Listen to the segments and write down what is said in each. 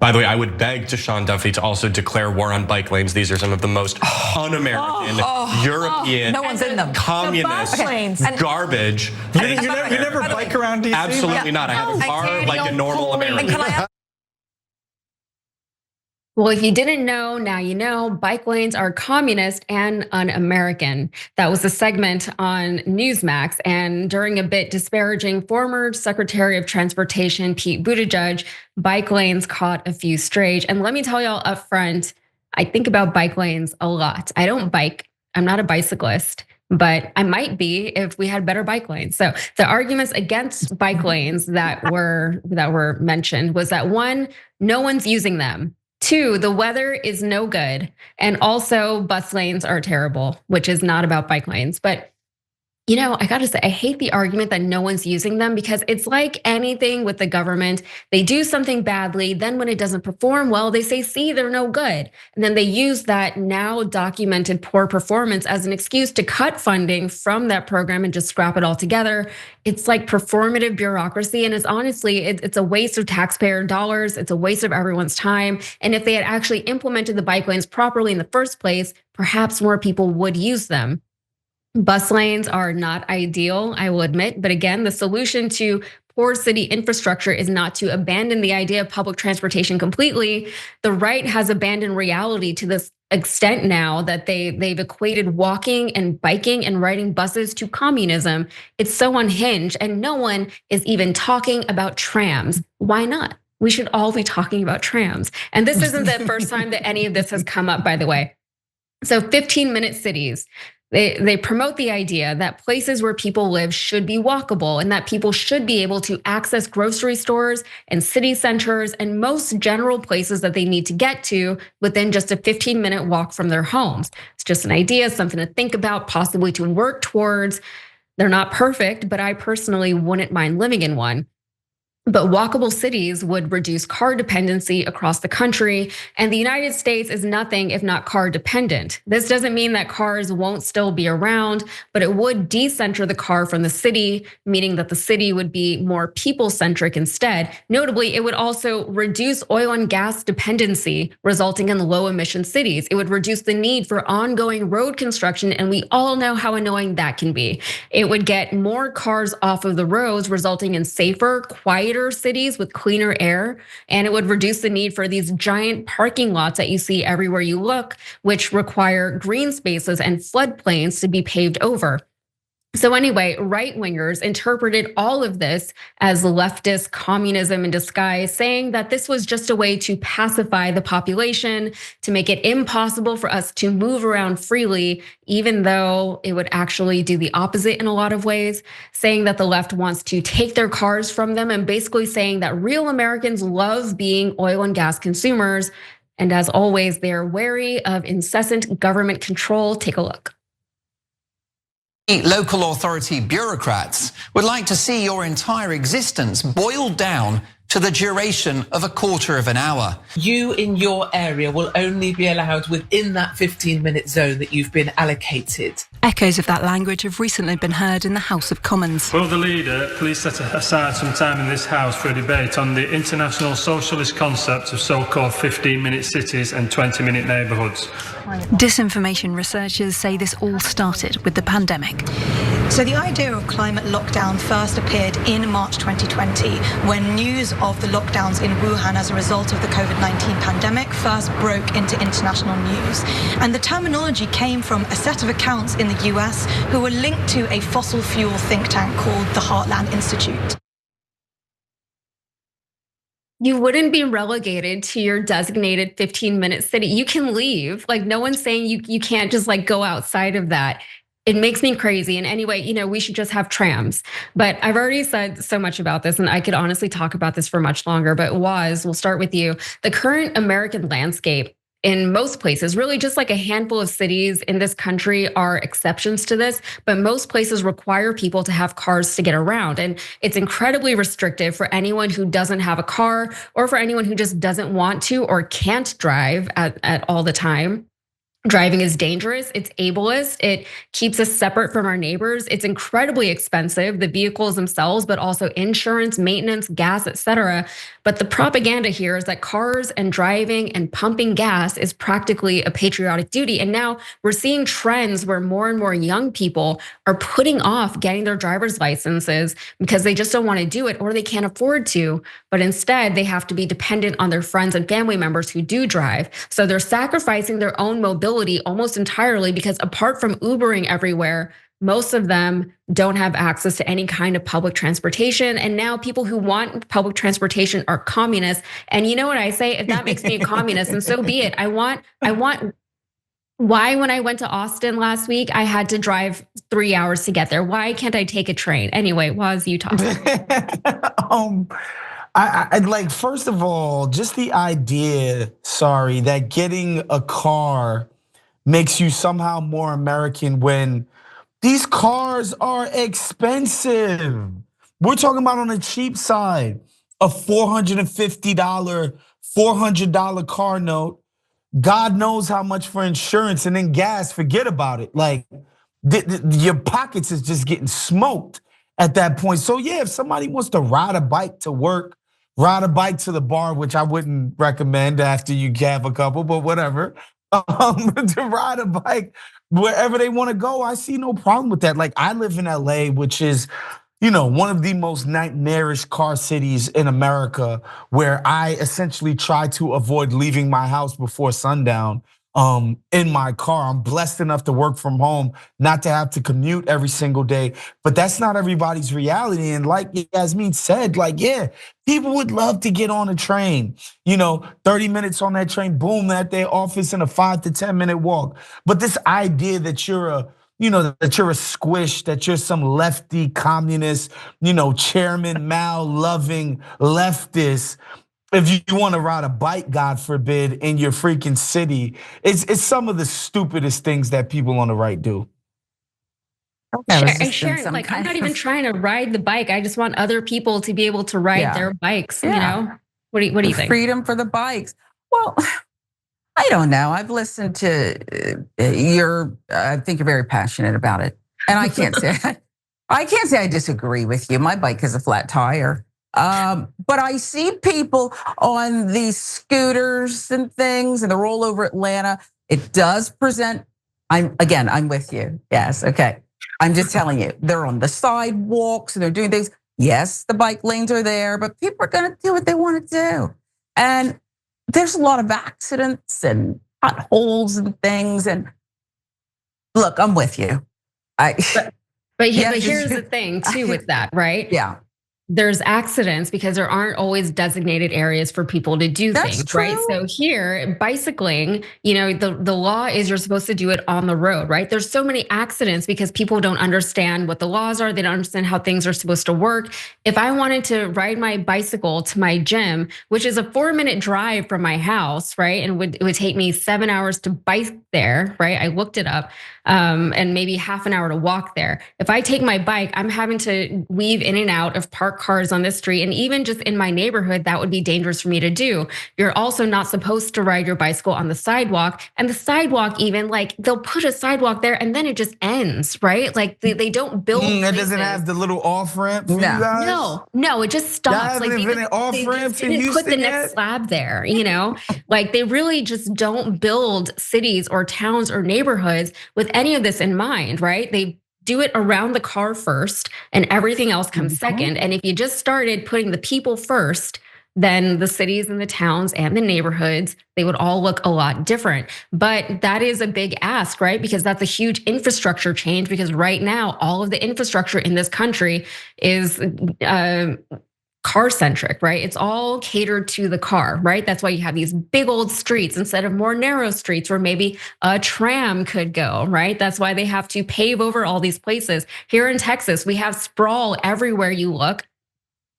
By the way, I would beg to Sean Duffy to also declare war on bike lanes. These are some of the most un-American, European, no one's in them. communist garbage. You never bike around DC? Absolutely not. I have a car like a normal American. Well, if you didn't know, now you know, bike lanes are communist and un-American. That was a segment on Newsmax, and during a bit disparaging former Secretary of Transportation Pete Buttigieg, bike lanes caught a few strays. And let me tell y'all up front, I think about bike lanes a lot. I don't bike, I'm not a bicyclist, but I might be if we had better bike lanes. So the arguments against bike lanes that were mentioned was that one, no one's using them. Two, the weather is no good. And also bus lanes are terrible, which is not about bike lanes. But I gotta say, I hate the argument that no one's using them, because it's like anything with the government. They do something badly, then when it doesn't perform well, they say, see, they're no good. And then they use that now documented poor performance as an excuse to cut funding from that program and just scrap it all together. It's like performative bureaucracy, and it's honestly, it's a waste of taxpayer dollars. It's a waste of everyone's time. And if they had actually implemented the bike lanes properly in the first place, perhaps more people would use them. Bus lanes are not ideal, I will admit, but again, the solution to poor city infrastructure is not to abandon the idea of public transportation completely. The right has abandoned reality to this extent now that they've equated walking and biking and riding buses to communism. It's so unhinged, and no one is even talking about trams. Why not? We should all be talking about trams. And this isn't the first time that any of this has come up, by the way. So 15-minute cities. They promote the idea that places where people live should be walkable, and that people should be able to access grocery stores and city centers and most general places that they need to get to within just a 15-minute walk from their homes. It's just an idea, something to think about, possibly to work towards. They're not perfect, but I personally wouldn't mind living in one. But walkable cities would reduce car dependency across the country, and the United States is nothing if not car dependent. This doesn't mean that cars won't still be around, but it would decenter the car from the city, meaning that the city would be more people-centric instead. Notably, it would also reduce oil and gas dependency, resulting in low-emission cities. It would reduce the need for ongoing road construction, and we all know how annoying that can be. It would get more cars off of the roads, resulting in safer, quieter cities with cleaner air, and it would reduce the need for these giant parking lots that you see everywhere you look, which require green spaces and floodplains to be paved over. So anyway, right-wingers interpreted all of this as leftist communism in disguise, saying that this was just a way to pacify the population, to make it impossible for us to move around freely, even though it would actually do the opposite in a lot of ways, saying that the left wants to take their cars from them, and basically saying that real Americans love being oil and gas consumers. And as always, they're wary of incessant government control. Take a look. Local authority bureaucrats would like to see your entire existence boiled down to the duration of a quarter of an hour. You in your area will only be allowed within that 15-minute zone that you've been allocated. Echoes of that language have recently been heard in the House of Commons. Will the leader please set aside some time in this House for a debate on the international socialist concept of so-called 15-minute cities and 20-minute neighbourhoods? Disinformation researchers say this all started with the pandemic. So the idea of climate lockdown first appeared in March 2020 when news of the lockdowns in Wuhan as a result of the COVID-19 pandemic first broke into international news. And the terminology came from a set of accounts in the US who were linked to a fossil fuel think tank called the Heartland Institute. You wouldn't be relegated to your designated 15-minute city. You can leave. Like, no one's saying you can't just like go outside of that. It makes me crazy. And anyway, we should just have trams. But I've already said so much about this, and I could honestly talk about this for much longer. But we'll start with you. The current American landscape in most places, really just like a handful of cities in this country are exceptions to this, but most places require people to have cars to get around. And it's incredibly restrictive for anyone who doesn't have a car, or for anyone who just doesn't want to or can't drive at all the time. Driving is dangerous, it's ableist, it keeps us separate from our neighbors, it's incredibly expensive, the vehicles themselves, but also insurance, maintenance, gas, etc. But the propaganda here is that cars and driving and pumping gas is practically a patriotic duty. And now we're seeing trends where more and more young people are putting off getting their driver's licenses because they just don't want to do it or they can't afford to. But instead, they have to be dependent on their friends and family members who do drive. So they're sacrificing their own mobility almost entirely because apart from Ubering everywhere, most of them don't have access to any kind of public transportation. And now people who want public transportation are communists. And you know what I say? If that makes me a communist, then so be it. I want why when I went to Austin last week, I had to drive 3 hours to get there? Why can't I take a train? Anyway, Waz, you talk. I like, first of all, just the idea, sorry, that getting a car makes you somehow more American when these cars are expensive. We're talking about on the cheap side, a $450, $400 car note. God knows how much for insurance and then gas, forget about it. Like your pockets is just getting smoked at that point. So yeah, if somebody wants to ride a bike to work, ride a bike to the bar, which I wouldn't recommend after you have a couple, but whatever. To ride a bike wherever they want to go, I see no problem with that. Like I live in LA, which is, one of the most nightmarish car cities in America, where I essentially try to avoid leaving my house before sundown. In my car, I'm blessed enough to work from home, not to have to commute every single day. But that's not everybody's reality. And like Yasmin said, like, yeah, people would love to get on a train. 30 minutes on that train, boom, at their office in a 5 to 10 minute walk. But this idea that you're a squish, that you're some lefty communist, Chairman Mao loving leftist. If you want to ride a bike, God forbid, in your freaking city, it's some of the stupidest things that people on the right do. Sharon, like I'm not even trying to ride the bike. I just want other people to be able to ride their bikes. What do you think? Freedom for the bikes. Well, I don't know. I've listened to I think you're very passionate about it, and I can't say I disagree with you. My bike has a flat tire. But I see people on these scooters and things, and they're all over Atlanta. It does present, I'm with you. Yes, okay. I'm just telling you, they're on the sidewalks and they're doing things. Yes, the bike lanes are there, but people are gonna do what they want to do. And there's a lot of accidents and potholes and things. And look, I'm with you. But here's the thing too with that, right? Yeah. There's accidents because there aren't always designated areas for people to do things, true. Right? So here, bicycling, the law is you're supposed to do it on the road, right? There's so many accidents because people don't understand what the laws are. They don't understand how things are supposed to work. If I wanted to ride my bicycle to my gym, which is a 4-minute drive from my house, right? And it would take me 7 hours to bike there, right? I looked it up. And maybe half an hour to walk there. If I take my bike, I'm having to weave in and out of parked cars on this street. And even just in my neighborhood, that would be dangerous for me to do. You're also not supposed to ride your bicycle on the sidewalk. And the sidewalk, even like they'll put a sidewalk there and then it just ends, right? Like they don't build. It doesn't have the little off ramp for you guys? No, it just stops. Like they didn't put the next slab there, Like they really just don't build cities or towns or neighborhoods with any of this in mind, right? They do it around the car first and everything else comes second. And if you just started putting the people first, then the cities and the towns and the neighborhoods, they would all look a lot different. But that is a big ask, right? Because that's a huge infrastructure change because right now, all of the infrastructure in this country is car centric, right? It's all catered to the car, right? That's why you have these big old streets instead of more narrow streets where maybe a tram could go, right? That's why they have to pave over all these places. Here in Texas, we have sprawl everywhere you look.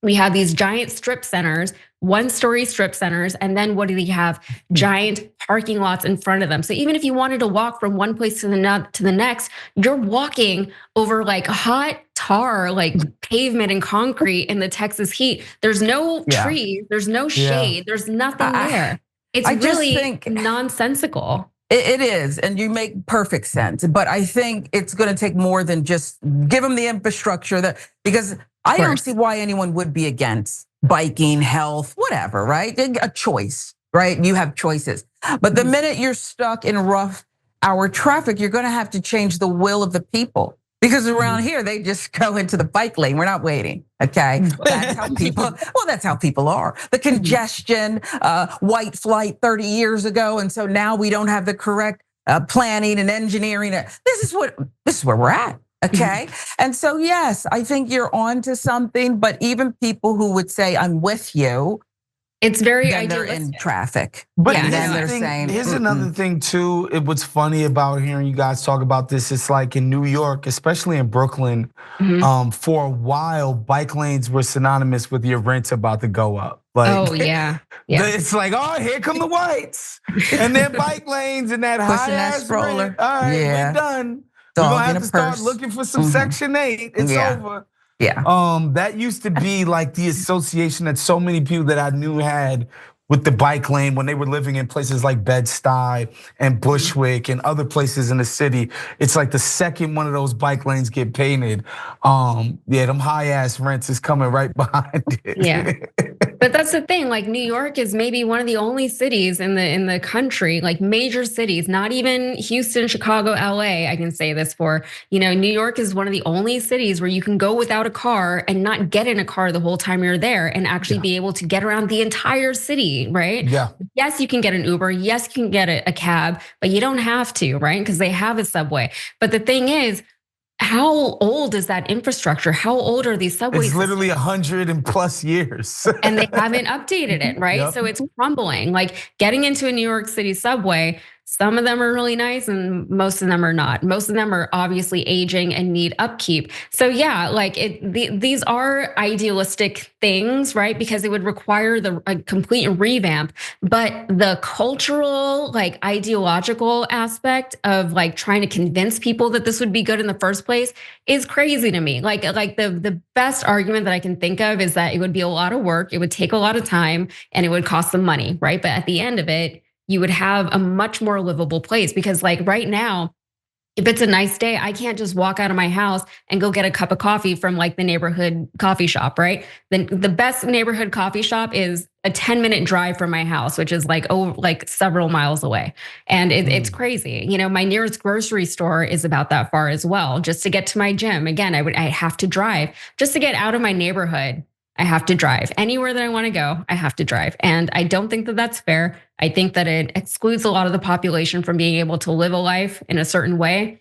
We have these giant strip centers, 1-story strip centers, and then what do they have? Giant parking lots in front of them. So even if you wanted to walk from one place to the next, you're walking over like hot tar, like pavement and concrete in the Texas heat. There's no trees, there's no shade, there's nothing there. It's really nonsensical. It is, and you make perfect sense. But I think it's going to take more than just give them the infrastructure because I don't see why anyone would be against biking, health, whatever, right? A choice, right? You have choices. But the minute you're stuck in rush hour traffic, you're going to have to change the will of the people. Because around here, they just go into the bike lane. We're not waiting, okay? That's how people, well, that's how people are. The congestion, white flight 30 years ago. And so now we don't have the correct planning and engineering. This is where we're at, okay? And so, yes, I think you're on to something, but even people who would say, I'm with you, it's very then they're idealistic. in traffic. But and then they're saying, here's another thing too. What's funny about hearing you guys talk about this, it's like in New York, especially in Brooklyn, for a while, bike lanes were synonymous with your rent's about to go up. Like, it's like, oh, here come the whites, and their bike lanes and that high ass stroller. All right, we're done. We're gonna have to start looking for some Section 8. It's over. Yeah. That used to be like the association that so many people that I knew had with the bike lane when they were living in places like Bed-Stuy and Bushwick and other places in the city. It's like the second one of those bike lanes get painted, them high ass rents is coming right behind it. Yeah. But that's the thing, like New York is maybe one of the only cities in the country, like major cities, not even Houston, Chicago, LA, I can say this for, New York is one of the only cities where you can go without a car and not get in a car the whole time you're there and actually be able to get around the entire city, right? Yeah. Yes, you can get an Uber, yes, you can get a cab, but you don't have to, right? Because they have a subway. But the thing is, how old is that infrastructure? How old are these subways? It's literally 100+ years. And they haven't updated it, right? Yep. So it's crumbling. Like getting into a New York City subway, some of them are really nice and most of them are not. Most of them are obviously aging and need upkeep. So yeah, like these are idealistic things, right? Because it would require a complete revamp. But the cultural, like ideological aspect of like trying to convince people that this would be good in the first place is crazy to me. Like the best argument that I can think of is that it would be a lot of work, it would take a lot of time, and it would cost some money, right? But at the end of it, you would have a much more livable place because like right now, if it's a nice day, I can't just walk out of my house and go get a cup of coffee from like the neighborhood coffee shop, right? Then the best neighborhood coffee shop is a 10-minute drive from my house, which is like several miles away. And it's crazy. My nearest grocery store is about that far as well. Just to get to my gym, again, I have to drive. Just to get out of my neighborhood, I have to drive. Anywhere that I want to go, I have to drive. And I don't think that that's fair. I think that it excludes a lot of the population from being able to live a life in a certain way.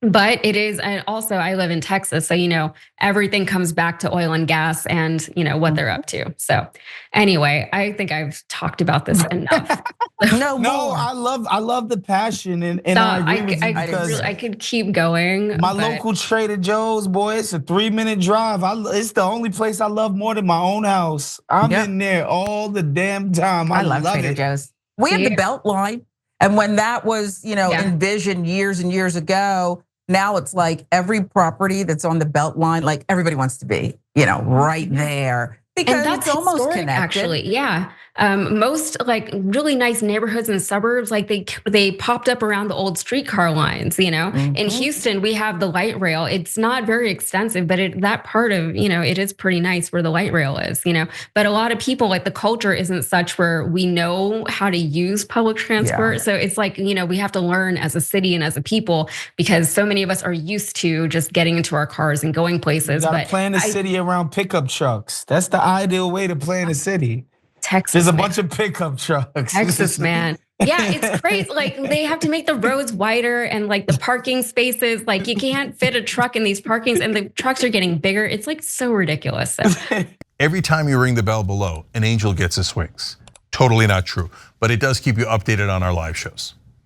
But it is, and also I live in Texas, so everything comes back to oil and gas and what they're up to. So anyway, I think I've talked about this enough. No, I love the passion, and I agree with you because I could keep going. My local Trader Joe's, boy, it's a 3-minute drive. It's the only place I love more than my own house. I'm in there all the damn time. I love Trader Joe's. We have the Beltline, and when that was envisioned years and years ago. Now it's like every property that's on the Beltline, like everybody wants to be, right there. Because and that's it's almost historic, connected. Actually, yeah. Most like really nice neighborhoods and suburbs, like they popped up around the old streetcar lines. In Houston, we have the light rail. It's not very extensive, but that part of it is pretty nice where the light rail is. But a lot of people, like the culture isn't such where we know how to use public transport. So it's like we have to learn as a city and as a people because so many of us are used to just getting into our cars and going places. You gotta plan a city around pickup trucks. That's the ideal way to plan a city. Texas. There's a bunch of pickup trucks. Texas, man. Yeah, it's crazy. Like they have to make the roads wider and like the parking spaces. Like you can't fit a truck in these parkings and the trucks are getting bigger. It's like so ridiculous. Every time you ring the bell below, an angel gets his wings. Totally not true, but it does keep you updated on our live shows.